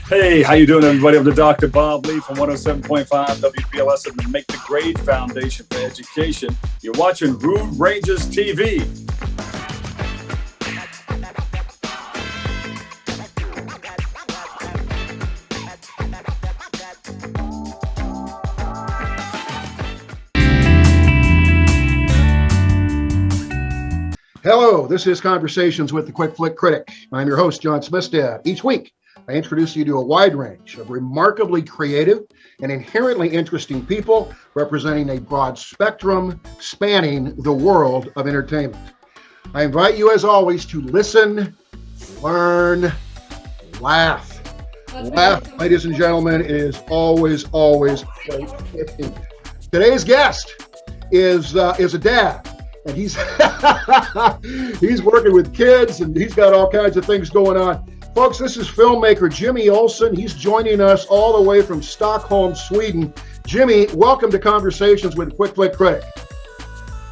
Hey, how you doing, everybody? I'm the Dr. Bob Lee from 107.5 WPLS and the Make the Grade Foundation for Education. You're watching Rude Rangers TV. Hello, this is Conversations with the Quick Flick Critic. I'm your host, John Smithstead. Each week, I introduce you to a wide range of remarkably creative and inherently interesting people representing a broad spectrum spanning the world of entertainment. I invite you, as always, to listen, learn, laugh. Laugh, ladies and gentlemen, is always great. Today's guest is a dad. And he's he's working with kids, and he's got all kinds of things going on. Folks, this is filmmaker Jimmy Olsson. He's joining us all the way from Stockholm, Sweden. Jimmy, welcome to Conversations with Quick Flick Critic.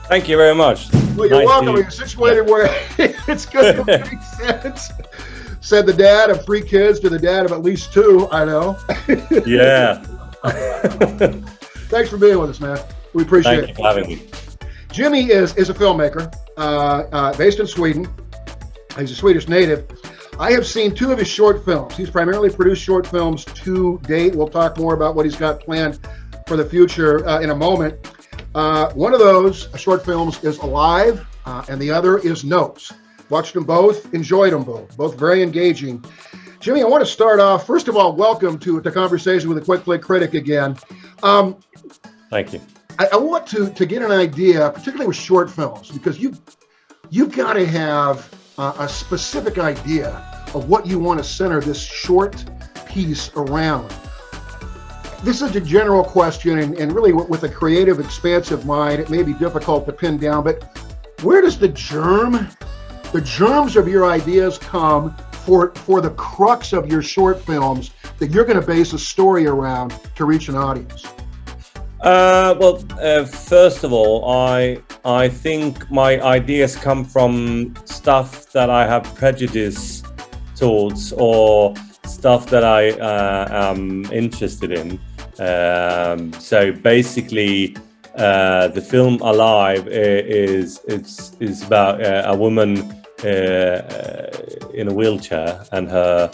Thank you very much. Well, you're welcome. You're situated where it's good to make sense. Said the dad of 3 kids to the dad of at least 2, I know. Yeah. Thanks for being with us, man. We appreciate it. Thank you for having me. Jimmy is a filmmaker based in Sweden. He's a Swedish native. I have seen 2 of his short films. He's primarily produced short films to date. We'll talk more about what he's got planned for the future in a moment. One of those short films is Alive, and the other is Notes. Watched them both, enjoyed them both very engaging. Jimmy, I want to start off, first of all, welcome to Conversation with a Quick Flick Critic again. Thank you. I want to get an idea, particularly with short films, because you've got to have a specific idea of what you want to center this short piece around. This is a general question, and really with a creative, expansive mind, it may be difficult to pin down, but where does the germs of your ideas come for the crux of your short films that you're going to base a story around to reach an audience? First of all, I think my ideas come from stuff that I have prejudice towards or stuff that I am interested in. So basically, the film Alive is about a woman in a wheelchair and her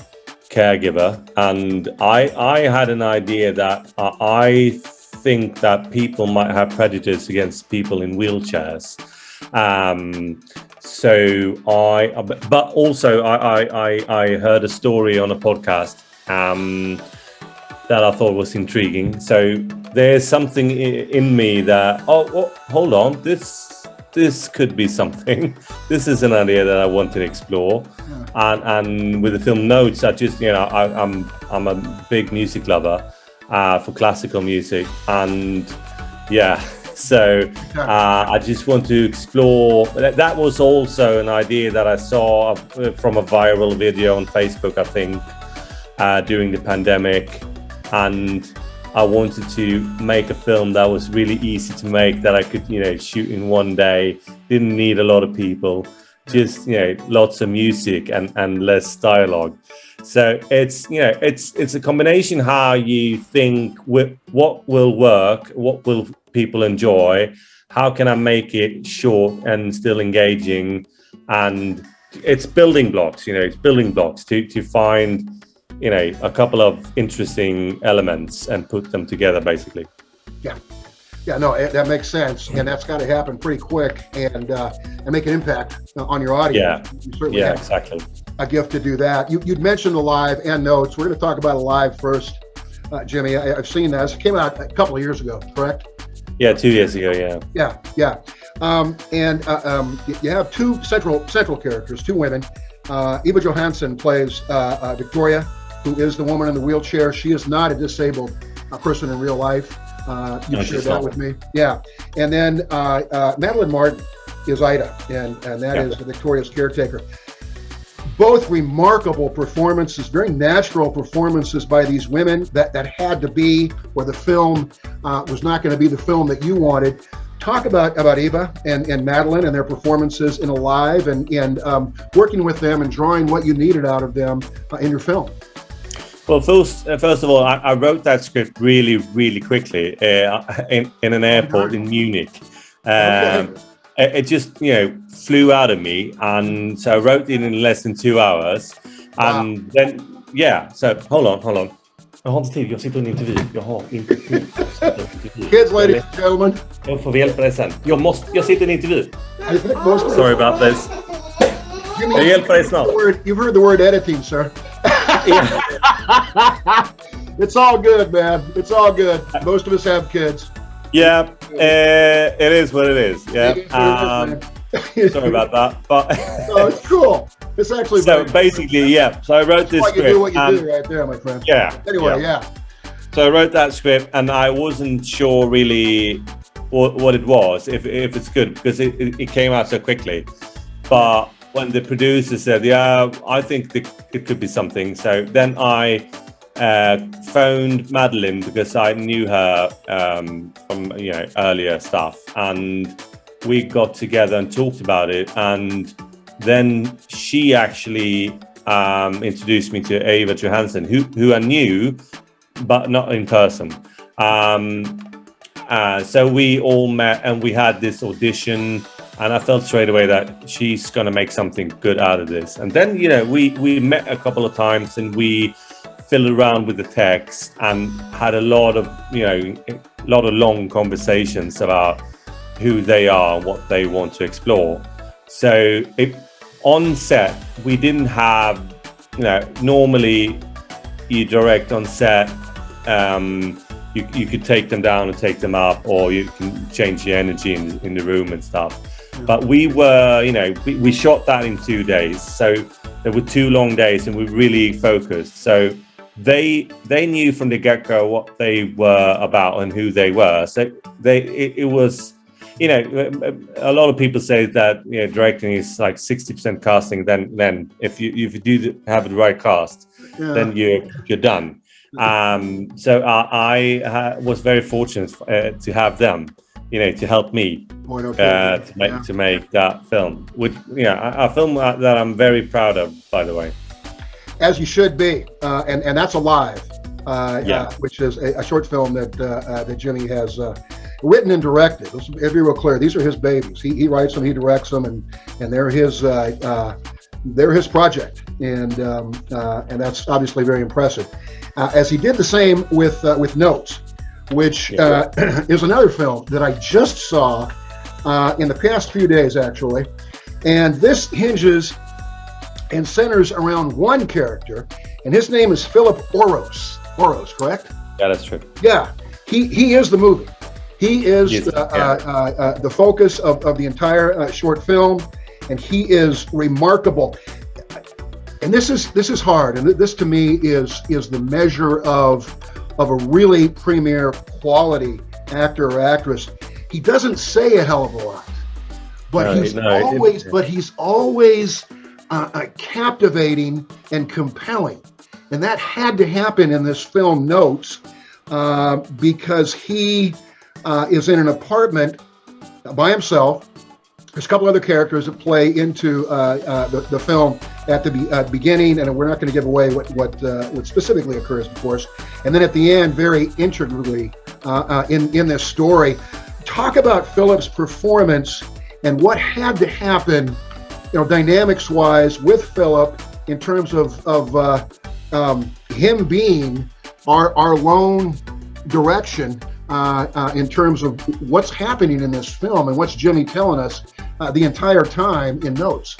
caregiver, and I had an idea that I think that people might have prejudice against people in wheelchairs. But also I heard a story on a podcast that I thought was intriguing. So there's something in me that, hold on, this could be something. This is an idea that I want to explore. Yeah. And with the film Notes, I just, I'm a big music lover. For classical music, and so I just want to explore. That was also an idea that I saw from a viral video on Facebook, I think, during the pandemic, and I wanted to make a film that was really easy to make, that I could shoot in one day, didn't need a lot of people, just lots of music and less dialogue. So it's a combination how you think what will work, what will people enjoy, how can I make it short and still engaging, and it's building blocks. It's building blocks to find a couple of interesting elements and put them together, basically. Yeah, no, that makes sense, and that's got to happen pretty quick and make an impact on your audience. Yeah, exactly. A gift to do that. You'd mentioned Alive and Notes. We're going to talk about Alive first. Jimmy. I've seen that. It came out a couple of years ago, correct? Yeah, 2 years ago. Yeah. Yeah. You have two central characters, two women. Eva Johansson plays Victoria, who is the woman in the wheelchair. She is not a disabled person in real life. You shared that with me. Yeah. And then Madeline Martin is Ida, and that is Victoria's caretaker. Both remarkable performances, very natural performances by these women that had to be, or the film was not going to be the film that you wanted. Talk about Eva and Madeline and their performances in Alive, and working with them and drawing what you needed out of them in your film. Well, first of all, I wrote that script really, really quickly in an airport in Munich. It just, flew out of me, and so I wrote it in less than 2 hours. And then, so hold on. Jag har inte tid, jag sitter i en intervju. Kids, ladies and gentlemen. Jag får hjälpa dig sen. Jag sitter i en intervju. Sorry about this. Jimmy, jag hjälper dig snart. You've heard the word editing, sir. It's all good, man. It's all good. Most of us have kids. Yeah, it is what it is. Yeah. Sorry about that, but no, it's cool. It's actually so basically, So I wrote this script. You do what you do right there, my friend. Yeah. Anyway, So I wrote that script, and I wasn't sure really what it was, if it's good, because it came out so quickly. But when the producer said, I think it could be something, so then I phoned Madeline, because I knew her from earlier stuff, and we got together and talked about it, and then she actually introduced me to Eva Johansson, who I knew, but not in person. So we all met, and we had this audition, and I felt straight away that she's going to make something good out of this. And then, we met a couple of times, and we fiddled around with the text and had a lot of long conversations about who they are and what they want to explore. So on set, we didn't have, normally you direct on set, you could take them down and take them up, or you can change the energy in the room and stuff. But we were, we shot that in 2 days. So there were 2 long days, and we really focused. So they knew from the get-go what they were about and who they were. So it was, a lot of people say that directing is like 60% casting. Then if you do have the right cast, then you're done. So I was very fortunate to have them, to help me to make that film. Which a film that I'm very proud of, by the way. As you should be, and that's Alive, which is a short film that Jimmy has written and directed. Let's be real clear; these are his babies. He writes them, he directs them, and they're his project, and that's obviously very impressive. As he did the same with Notes, which is another film that I just saw in the past few days, actually, and this hinges and centers around one character, and his name is Philip Oros. Oros, correct? Yeah, that's true. Yeah, he is the movie. He is the focus of the entire short film, and he is remarkable. And this is hard, and this to me is the measure of a really premier quality actor or actress. He doesn't say a hell of a lot, but he's always captivating and compelling, and that had to happen in this film Notes, because he is in an apartment by himself. There's a couple other characters that play into the film at the beginning, and we're not going to give away what specifically occurs, of course. And then at the end, very integrally in this story, talk about Philip's performance and what had to happen, dynamics-wise with Philip in terms of him being our lone direction in terms of what's happening in this film and what's Jimmy telling us the entire time in Notes.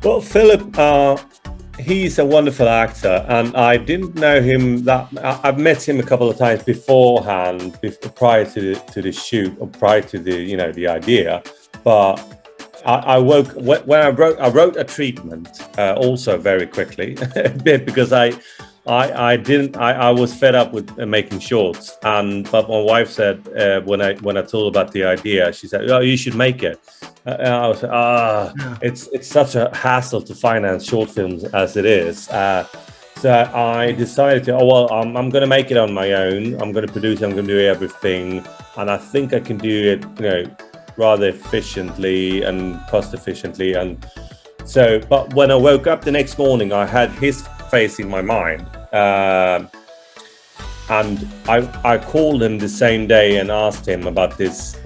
Well, Philip he's a wonderful actor, and I didn't know him that. I've met him a couple of times beforehand, prior to the shoot, or prior to the idea. But I wrote a treatment also very quickly, because I was fed up with making shorts, but my wife said when I told her about the idea, she said, "Oh, you should make it." And I was it's such a hassle to finance short films as it is. So I decided to, I'm going to make it on my own. I'm going to produce it. I'm going to do everything, and I think I can do it, rather efficiently and cost efficiently. And so, but when I woke up the next morning, I had his face in my mind, and I called him the same day and asked him about this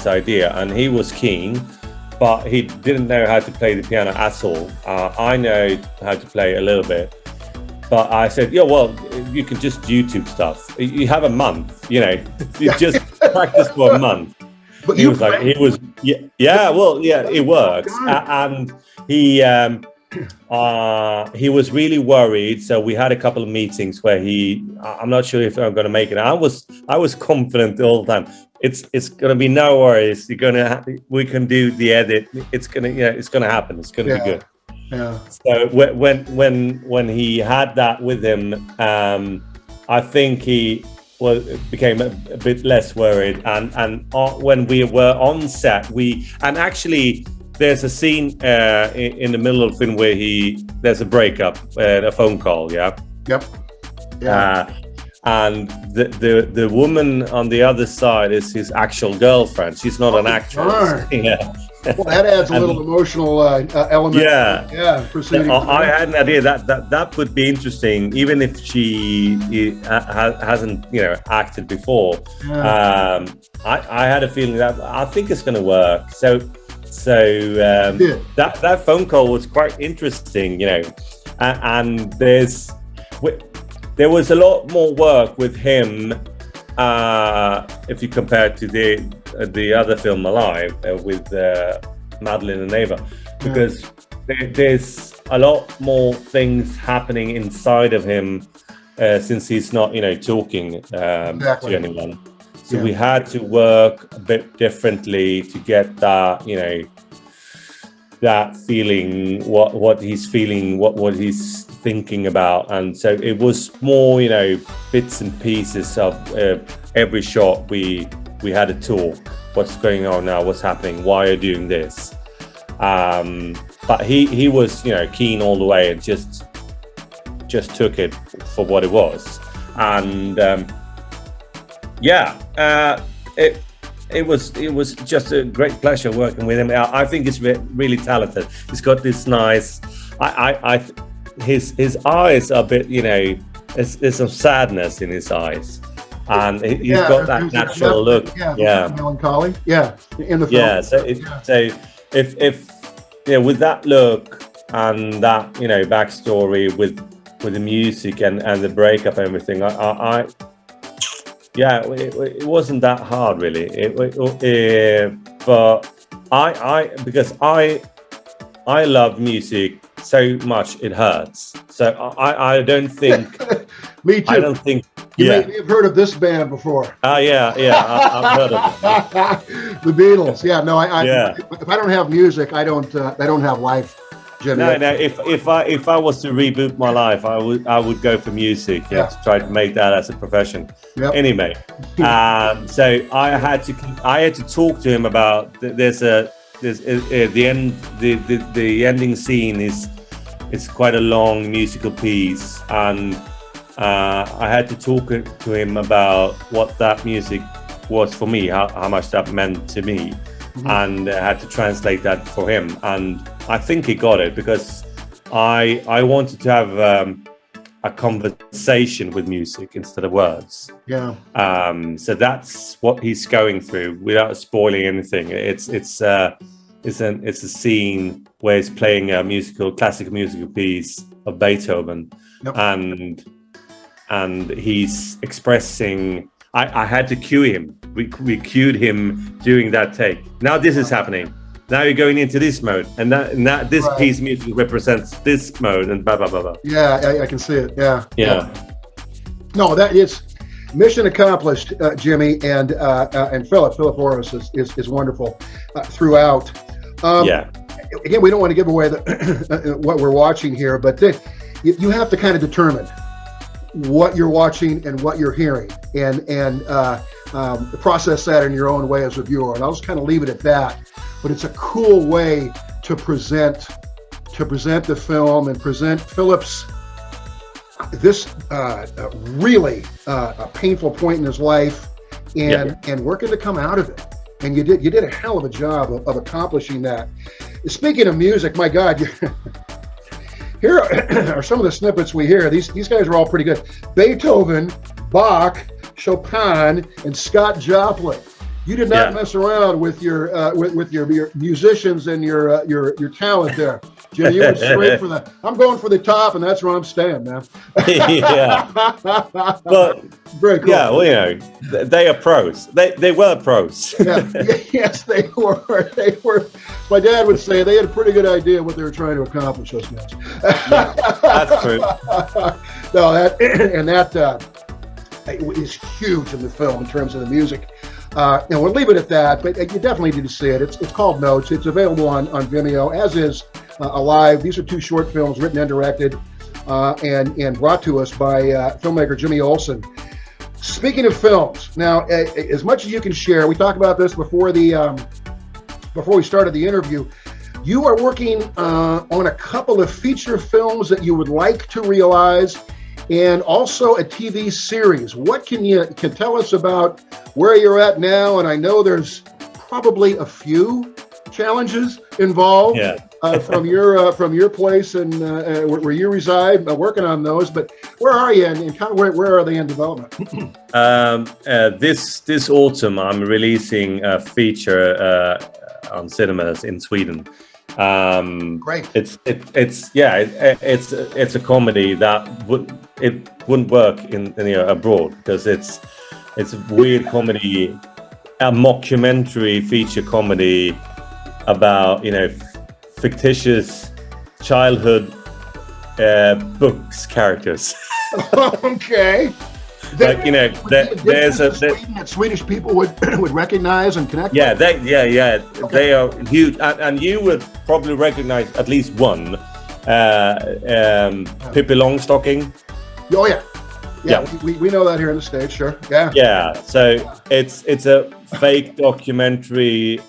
idea, and he was keen, but he didn't know how to play the piano at all. I know how to play a little bit, but I said, you can just YouTube stuff. You have a month, you just practice for a month. But it works. And he was really worried. So we had a couple of meetings where I'm not sure if I'm going to make it. I was confident all the time. It's going to be no worries. We can do the edit. It's going to happen. It's going to be good. Yeah. So when he had that with him, I think he became a bit less worried, and when we were on set, actually there's a scene in the middle of the film where there's a breakup, a phone call, and the woman on the other side is his actual girlfriend. She's not an actress. Well, that adds a little emotional element. Proceeding. I had an idea that would be interesting, even if she hasn't acted before. I had a feeling that I think it's going to work. So that phone call was quite interesting, and there was a lot more work with him if you compare it to the other film, Alive, with Madeline and Ava, because there's a lot more things happening inside of him since he's not, talking to anyone. So we had to work a bit differently to get that, that feeling, what he's feeling, what he's thinking about. And so it was more, bits and pieces of every shot. We had a talk. What's going on now? What's happening? Why are you doing this? But he was, keen all the way, and just took it for what it was. And it was just a great pleasure working with him. I think he's really talented. He's got this nice. His eyes are a bit, there's some sadness in his eyes. And he's got that natural look. Melancholy. In the film. So if with that look and that backstory with the music and the breakup and everything, it wasn't that hard really. But because I love music so much it hurts. So I don't think. Me too. I don't think. You may have heard of this band before. I've heard of it. The Beatles. If I don't have music, I don't have life. No. If I was to reboot my life, I would go for music. To try to make that as a profession. Yep. Anyway, so I had to talk to him about the ending scene is quite a long musical piece, and I had to talk to him about what that music was for me, how much that meant to me, and I had to translate that for him. And I think he got it, because I wanted to have a conversation with music instead of words. So that's what he's going through, without spoiling anything. It's a scene where he's playing a classical musical piece of Beethoven, and he's expressing. I had to cue him. We cued him during that take. Now this is happening. now you're going into this mode, and that this Right. piece of music represents this mode, and blah blah blah blah. Yeah, I can see it. Yeah. Yeah. No, that is mission accomplished, Jimmy, and Philip Orris is wonderful throughout. Yeah. Again, we don't want to give away what we're watching here, but you have to kind of determine what you're watching and what you're hearing, and process that in your own way as a viewer. And I'll just kind of leave it at that. But it's a cool way to present the film and present Philip's this really a painful point in his life, and working to come out of it. And you did a hell of a job of accomplishing that. Speaking of music, my God, here are some of the snippets we hear. These guys are all pretty good. Beethoven, Bach, Chopin, and Scott Joplin. You did not mess around with your musicians and your talent there, Jim. You went straight for the. I'm going for the top, and that's where I'm staying, man. Yeah. But very cool. yeah, well, you know, they are pros. They were pros. Yeah. Yes, they were. They were. My dad would say they had a pretty good idea what they were trying to accomplish. Those guys. That's true. No, that is huge in the film in terms of the music. And we'll leave it at that, but you definitely need to see it. It's called Notes. It's available on Vimeo, as is Alive. These are two short films written and directed and brought to us by filmmaker Jimmy Olsson. Speaking of films, now, as much as you can share, we talked about this before we started the interview. You are working on a couple of feature films that you would like to realize, and also a TV series. What can you tell us about where you're at now? And I know there's probably a few challenges involved from your place and where you reside, working on those. But where are you, and kind of where are they in development? This autumn, I'm releasing a feature on cinemas in Sweden. Great. It's a comedy that wouldn't work in abroad, because it's a weird comedy, a mockumentary feature comedy about fictitious childhood books characters. Okay. Like there's that Swedish people would recognize and connect. Yeah, with? Okay. They are huge, and you would probably recognize at least one, Pippi Longstocking. Oh yeah. We know that here in the States, sure. Yeah. So it's a fake documentary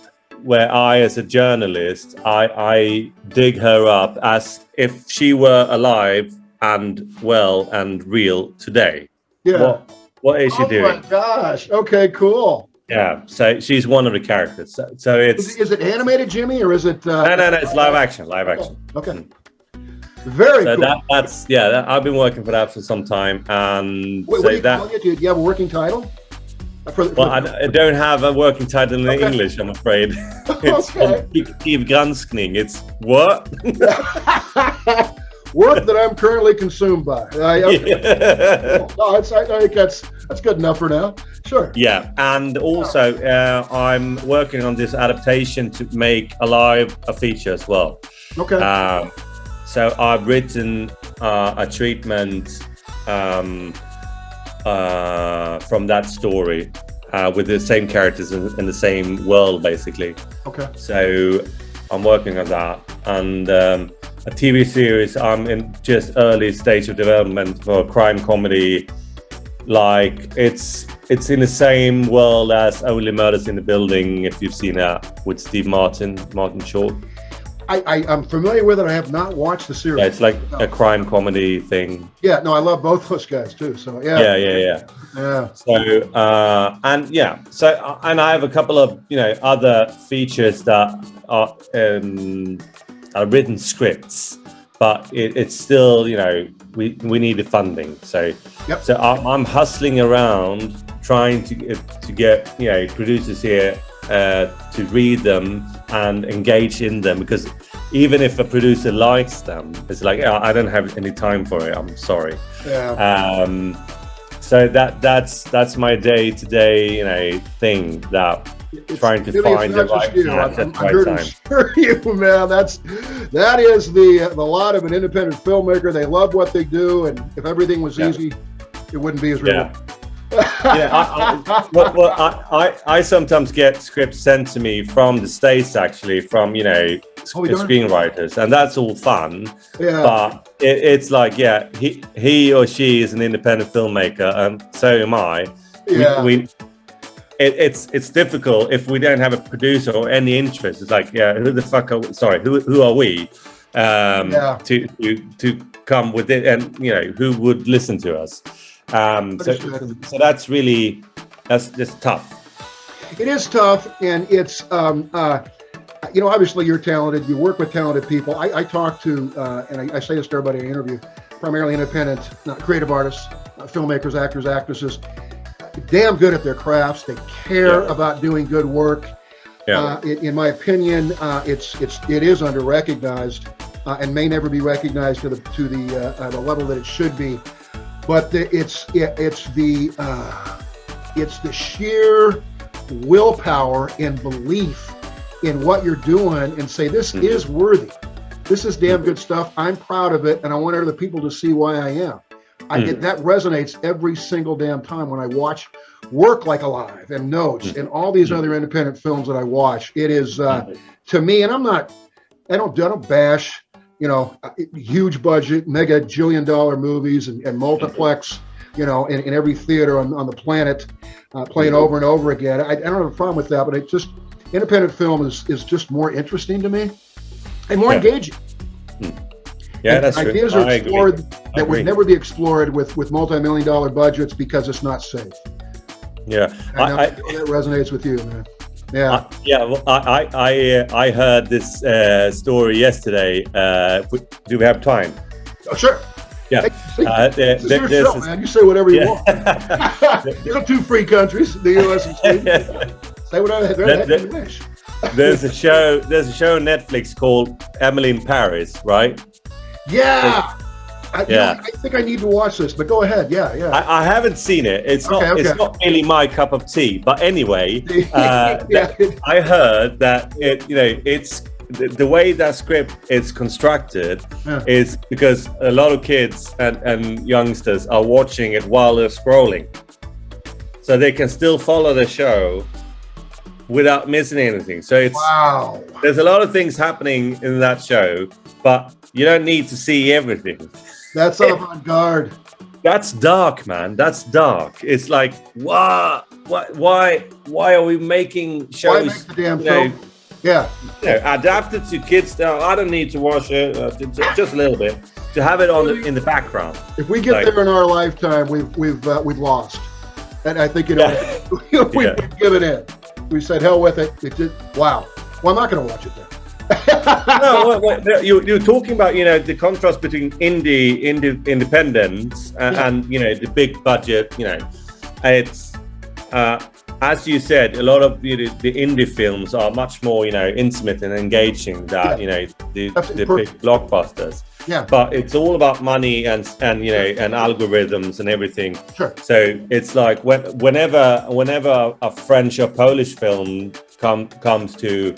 where I, as a journalist, I dig her up as if she were alive and well and real today. Yeah. What is she doing? Oh my gosh. Okay, cool. Yeah. So she's one of the characters. So it's. Is it animated, Jimmy, or is it? No. It's live action. Live action. Okay. Very cool. I've been working for that for some time, and what do you call it? Do you have a working title? I don't have a working title in English, I'm afraid. It's Objektiv Granskning. It's what? Work that I'm currently consumed by. No, I think that's good enough for now. Sure. Yeah, and also I'm working on this adaptation to make Alive a feature as well. Okay. So I've written a treatment from that story with the same characters in the same world, basically. Okay. So I'm working on that, and a TV series I'm in just early stage of development for a crime comedy. Like it's in the same world as Only Murders in the Building, if you've seen that, with Steve Martin Short. I'm familiar with it. I have not watched the series. Yeah, it's like a crime comedy thing. Yeah, no, I love both those guys too. So Yeah. So and I have a couple of other features that are written scripts, but it's still we need the funding. So so I'm hustling around trying to get producers here to read them and engage in them, because even if a producer likes them, it's like, I don't have any time for it, I'm sorry. So that's my day-to-day thing that trying to Jimmy, find the right match at the right time. Assure you, man, that is the lot of an independent filmmaker. They love what they do, and if everything was easy, it wouldn't be as real. I sometimes get scripts sent to me from the States, actually, from screenwriters, and that's all fun. But it's like, he or she is an independent filmmaker, and so am I. It's difficult if we don't have a producer or any interest. It's like, who the fuck are we? Sorry, who are we to come with it, and who would listen to us? So that's just tough. It is tough, and it's obviously you're talented. You work with talented people. I talk to and I say this to everybody I interview, primarily independent, creative artists, filmmakers, actors, actresses. Damn good at their crafts. They care about doing good work. In my opinion, it is under-recognized and may never be recognized to the level that it should be. But it's the sheer willpower and belief in what you're doing, and say, this is worthy. This is damn good stuff. I'm proud of it, and I want other people to see why I am. That resonates every single damn time when I watch Work Like Alive and Notes and all these other independent films that I watch. It is to me, and I don't bash huge budget, mega $1 jillion movies and multiplex, in every theater on the planet, playing over and over again. I don't have a problem with that, but it just, independent film is just more interesting to me and more engaging. Yeah, that's true. Ideas are explored that would never be explored with multi-million-dollar budgets because it's not safe. Yeah, that resonates with you, man. Yeah. Well, I heard this story yesterday. Do we have time? Oh, sure. Yeah. This is your show, man. You say whatever you want. You got two free countries, the U.S. and Sweden. Say whatever you wish. There's a show on Netflix called Emily in Paris, right? Yeah. I think I need to watch this, but go ahead. Yeah. I haven't seen it. It's not really my cup of tea. But anyway, I heard that it's the way that script is constructed is because a lot of kids and youngsters are watching it while they're scrolling, so they can still follow the show without missing anything. So there's a lot of things happening in that show, but you don't need to see everything. That's avant-garde. That's dark, man. That's dark. It's like, why are we making shows? Why make the damn film? Adapted to kids. I don't need to watch it just a little bit to have it in the background. If we get there in our lifetime, we've lost, and I think we've given in. We said hell with it. Wow. Well, I'm not going to watch it then. No, you're talking about the contrast between independence and the big budget. It's as you said, a lot of the indie films are much more intimate and engaging than the big blockbusters. Yeah. But it's all about money and algorithms and everything. Sure. So it's like whenever a French or Polish film comes to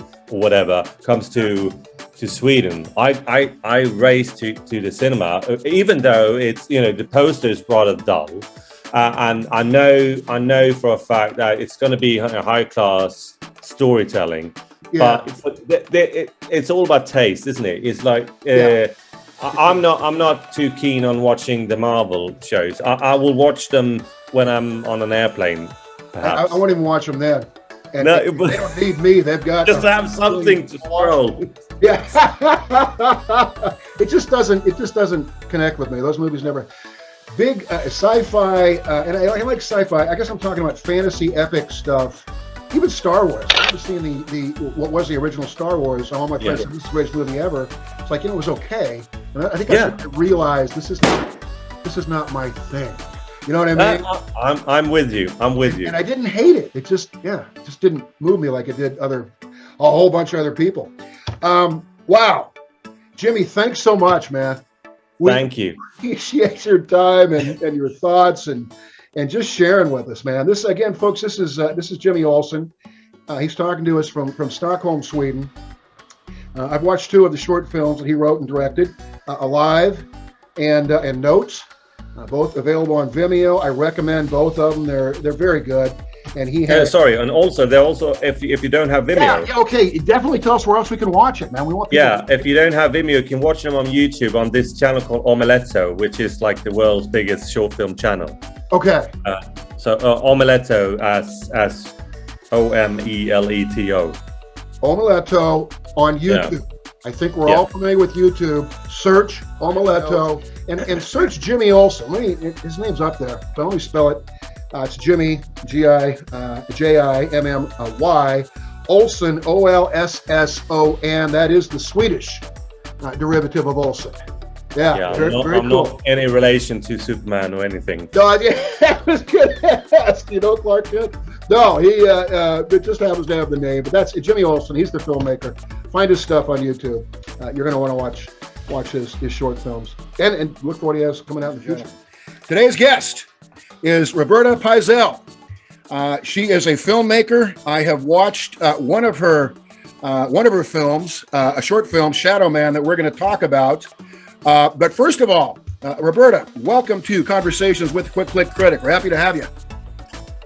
Sweden, I race to the cinema, even though it's the poster is rather dull, and I know for a fact that it's going to be high class storytelling. But it's all about taste, isn't it? It's like I'm not too keen on watching the Marvel shows. I will watch them when I'm on an airplane. Perhaps. I won't even watch them then. And no, they don't need me. They've got just to have something to scroll. Yeah, it just doesn't connect with me. Those movies never. Big sci-fi, and I like sci-fi. I guess I'm talking about fantasy, epic stuff. Even Star Wars. I was seeing what was the original Star Wars. All my friends said this is the greatest movie ever. It's like it was okay, and I think I started to realize this is not my thing. You know what I mean? I'm with you. And I didn't hate it. It just didn't move me like it did a whole bunch of other people. Wow, Jimmy, thanks so much, man. Thank you. Appreciate your time and your thoughts and just sharing with us, man. This again, folks. This is Jimmy Olsson. He's talking to us from Stockholm, Sweden. I've watched 2 of the short films that he wrote and directed, Alive and Notes, both available on Vimeo. I recommend both of them. They're very good. And he has and also they're also if you don't have Vimeo. Yeah, okay. Definitely tell us where else we can watch it, man. We want if you don't have Vimeo, you can watch them on YouTube on this channel called Omeletto, which is like the world's biggest short film channel. Okay. So Omeletto as Omeleto. Omeletto on YouTube. Yeah. I think we're all familiar with YouTube. Search Omeletto and search Jimmy Olsson. His name's up there, but let me spell it. It's Jimmy, Jimmy, Olsson, Olsson. That is the Swedish derivative of Olsen. I'm not any relation to Superman or anything. No, I was going to ask. You know Clark Kent? No, he just happens to have the name. But that's Jimmy Olsson. He's the filmmaker. Find his stuff on YouTube. You're going to want to watch his short films and look for what he has coming out in the future. Today's guest is Roberta Pyzel. She is a filmmaker. I have watched one of her films, a short film, Shadow Man, that we're going to talk about. But first of all, Roberta, welcome to Conversations with Quick Flick Critic. We're happy to have you.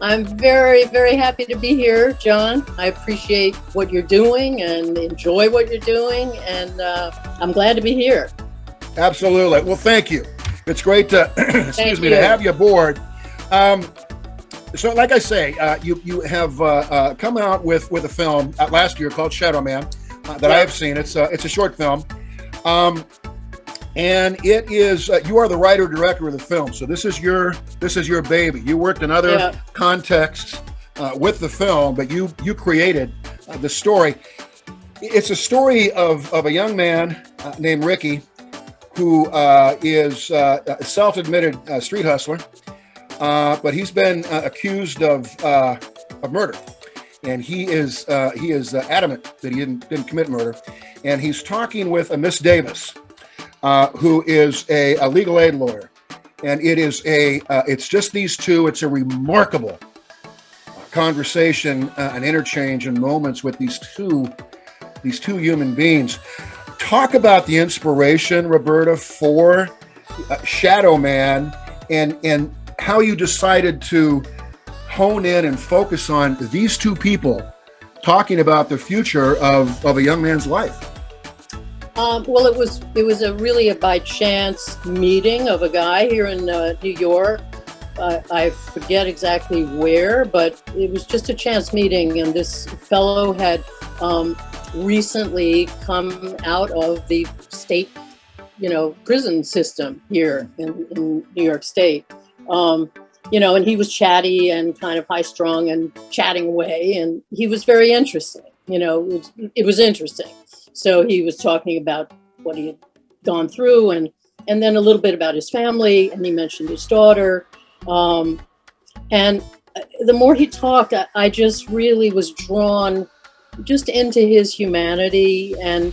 I'm very, very happy to be here, John. I appreciate what you're doing and enjoy what you're doing, and I'm glad to be here. Absolutely. Well, thank you. It's great to to have you aboard. So, like I say, you have come out with a film last year called Shadow Man that I have seen. It's a short film, and it is you are the writer director of the film. So this is your baby. You worked in other contexts with the film, but you created the story. It's a story of a young man named Ricky, who is a self-admitted street hustler. But he's been accused of murder, and he is adamant that he didn't commit murder. And he's talking with a Miss Davis, who is a legal aid lawyer, and it's just these two. It's a remarkable conversation, an interchange, and moments with these two human beings. Talk about the inspiration, Roberta, for Shadow Man, and how you decided to hone in and focus on these two people talking about the future of a young man's life. Well, it was a by chance meeting of a guy here in New York. I forget exactly where, but it was just a chance meeting, and this fellow had recently come out of the state, prison system here in New York State. And he was chatty and kind of high strung and chatting away, and he was very interesting. It was interesting. So he was talking about what he had gone through, and then a little bit about his family, and he mentioned his daughter. And the more he talked, I just really was drawn just into his humanity and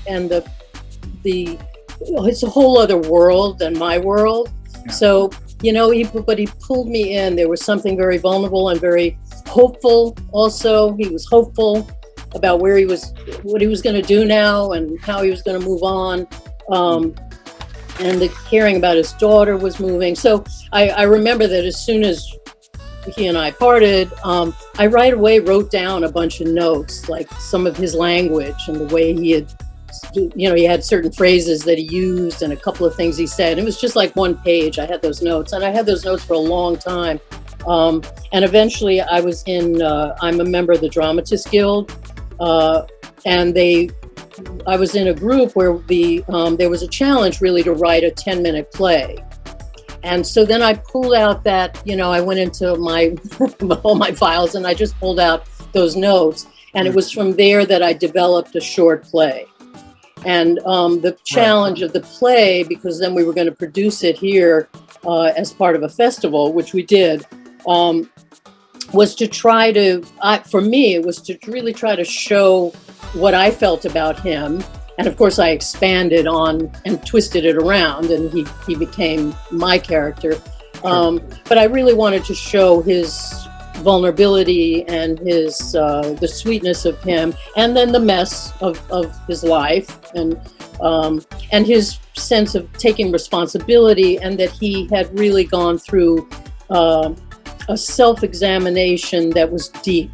it's a whole other world than my world. Yeah. So, he pulled me in. There was something very vulnerable and very hopeful. Also, he was hopeful about what he was going to do now and how he was going to move on. And the caring about his daughter was moving. So I remember that as soon as he and I parted, I right away wrote down a bunch of notes, like some of his language and the way he had, he had certain phrases that he used and a couple of things he said. It was just like one page. I had those notes, and I had those notes for a long time. And eventually I was I'm a member of the Dramatists Guild, and I was in a group where there was a challenge really to write a 10-minute play. And so then I pulled out that, I went into all my files and I just pulled out those notes. And it was from there that I developed a short play. And the challenge of the play, because then we were going to produce it here as part of a festival, which we did, was to try to, for me, it was to really try to show what I felt about him. And of course I expanded on and twisted it around, and he became my character. Sure. But I really wanted to show his vulnerability and his the sweetness of him, and then the mess of his life, and his sense of taking responsibility, and that he had really gone through a self-examination that was deep,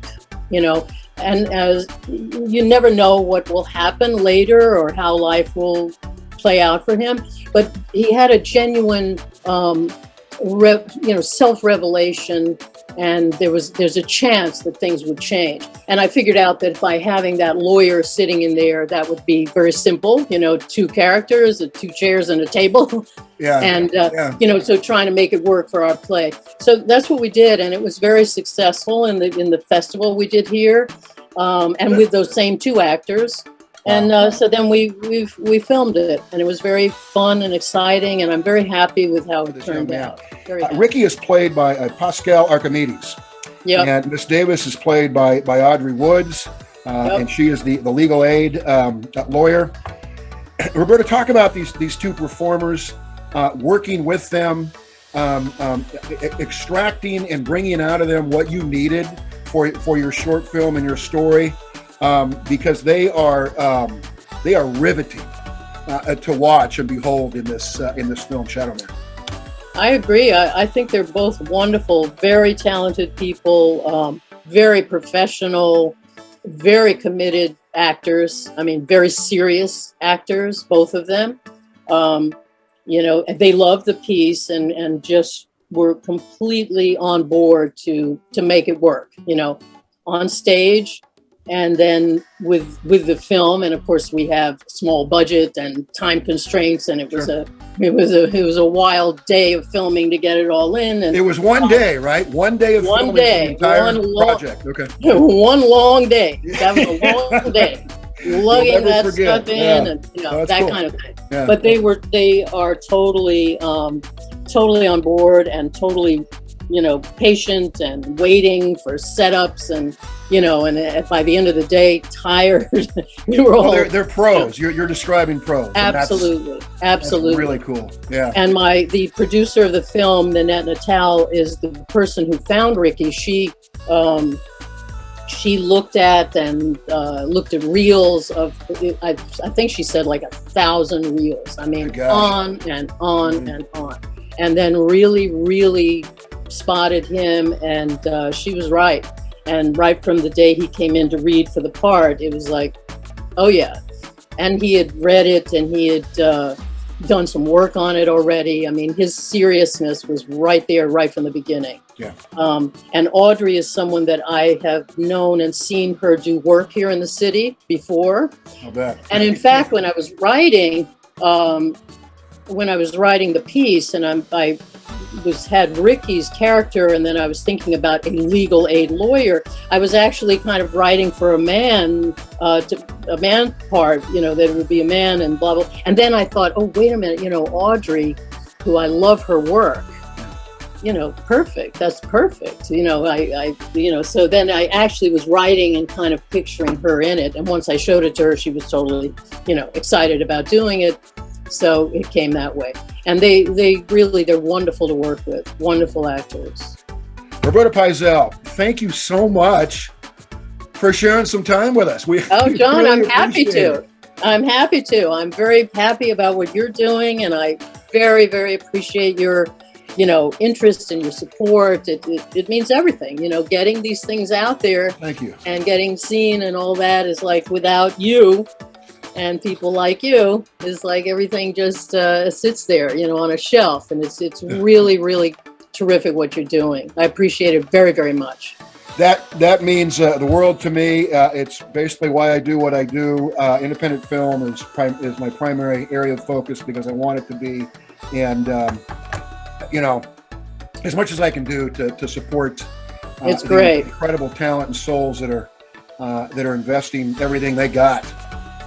and as you never know what will happen later or how life will play out for him, but he had a genuine self-revelation, and there's a chance that things would change. And I figured out that by having that lawyer sitting in there, that would be very simple, 2 characters, 2 chairs and a table. Yeah. And, so trying to make it work for our play. So that's what we did. And it was very successful in the festival we did here, and with those same 2 actors. And so then we filmed it, and it was very fun and exciting, and I'm very happy with how it turned out. Ricky is played by Pascal Archimedes. Yep. And Miss Davis is played by Audrey Woods, and she is the legal aid lawyer. Roberta, talk about these 2 performers, working with them, extracting and bringing out of them what you needed for your short film and your story. Because they are riveting to watch and behold in this film, Shadow Man. I agree. I think they're both wonderful, very talented people, very professional, very committed actors. I mean, very serious actors, both of them. They love the piece and just were completely on board to make it work. On stage. And then with the film, and of course we have small budget and time constraints, and it was a wild day of filming to get it all in. And it was one day, right? One day of filming the entire project. Okay. One long day. That was a long day. Lugging that stuff in, and that cool. Kind of thing. Yeah. But they are totally on board and totally patient and waiting for setups, and and by the end of the day, tired. We were all. They're pros. You're describing pros. Absolutely. That's really cool. Yeah. And the producer of the film, Nanette Natal, is the person who found Ricky. She looked at reels of. I think she said like 1,000 reels. I mean, on and on and on, and then really spotted him, and she was right. And right from the day he came in to read for the part, it was like, oh yeah. And he had read it, and he had done some work on it already. I mean, his seriousness was right there, right from the beginning. Yeah. And Audrey is someone that I have known and seen her do work here in the city before. I'll bet. And in fact, when I was writing the piece, and I had Ricky's character, and then I was thinking about a legal aid lawyer. I was actually kind of writing for a man part, that it would be a man and blah blah. And then I thought, oh wait a minute, Audrey, who I love her work, perfect. That's perfect. So then I actually was writing and kind of picturing her in it. And once I showed it to her, she was totally, excited about doing it. So it came that way. And they're wonderful to work with, wonderful actors. Roberta Pyzel, thank you so much for sharing some time with us. John, really I'm happy to. I'm happy to. I'm very happy about what you're doing, and I very, very appreciate your, interest and your support. It means everything, getting these things out there. Thank you. And getting seen and all that is like, without you and people like you, is like everything just sits there, on a shelf. And it's really, really terrific what you're doing. I appreciate it very, very much. That means the world to me. It's basically why I do what I do. Independent film is my primary area of focus, because I want it to be, and as much as I can do to support it's great. Incredible talent and souls that are investing everything they got.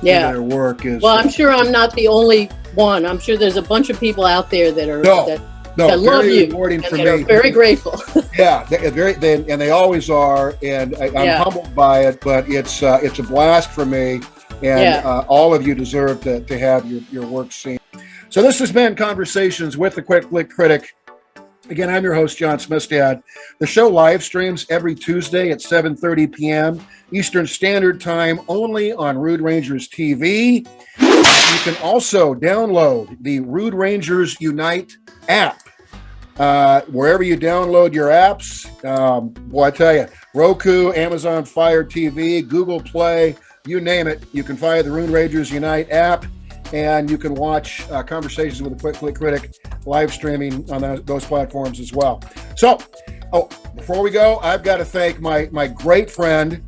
Yeah. Their work is. Well, I'm sure I'm not the only one. I'm sure there's a bunch of people out there that are that love you and that are very grateful. Yeah, they always are, and I'm humbled by it. But it's a blast for me, and all of you deserve to have your work seen. So this has been Conversations with the Quick Flick Critic. Again, I'm your host, John Smithstad. The show live streams every Tuesday at 7:30 p.m. Eastern Standard Time only on Rude Rangers TV. You can also download the Rude Rangers Unite app. Wherever you download your apps, boy, I tell you, Roku, Amazon Fire TV, Google Play, you name it, you can find the Rude Rangers Unite app, and you can watch Conversations with the Quick Flick Critic live streaming on those platforms as well. So, before we go, I've got to thank my great friend,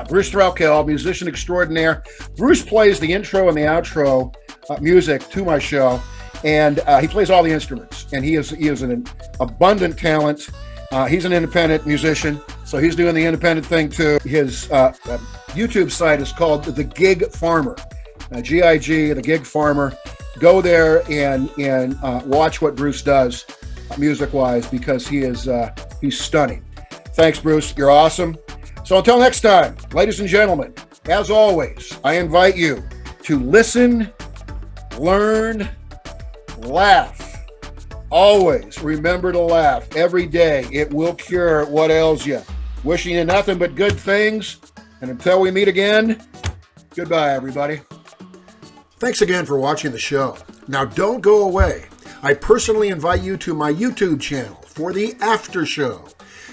Bruce Threlkeld, musician extraordinaire. Bruce plays the intro and the outro music to my show, and he plays all the instruments, and he is an abundant talent. He's an independent musician, so he's doing the independent thing too. His YouTube site is called The Gig Farmer, GIG, The Gig Farmer. Go there and watch what Bruce does music-wise, because he's stunning. Thanks, Bruce. You're awesome. So until next time, ladies and gentlemen, as always, I invite you to listen, learn, laugh. Always remember to laugh. Every day it will cure what ails you. Wishing you nothing but good things. And until we meet again, goodbye, everybody. Thanks again for watching the show. Now don't go away. I personally invite you to my YouTube channel for the after show.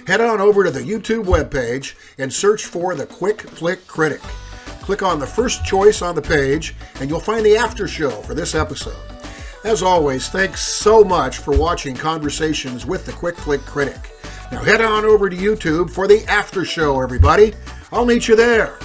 Head on over to the YouTube webpage and search for the Quick Flick Critic. Click on the first choice on the page and you'll find the after show for this episode. As always, thanks so much for watching Conversations with the Quick Flick Critic. Now head on over to YouTube for the after show, everybody. I'll meet you there.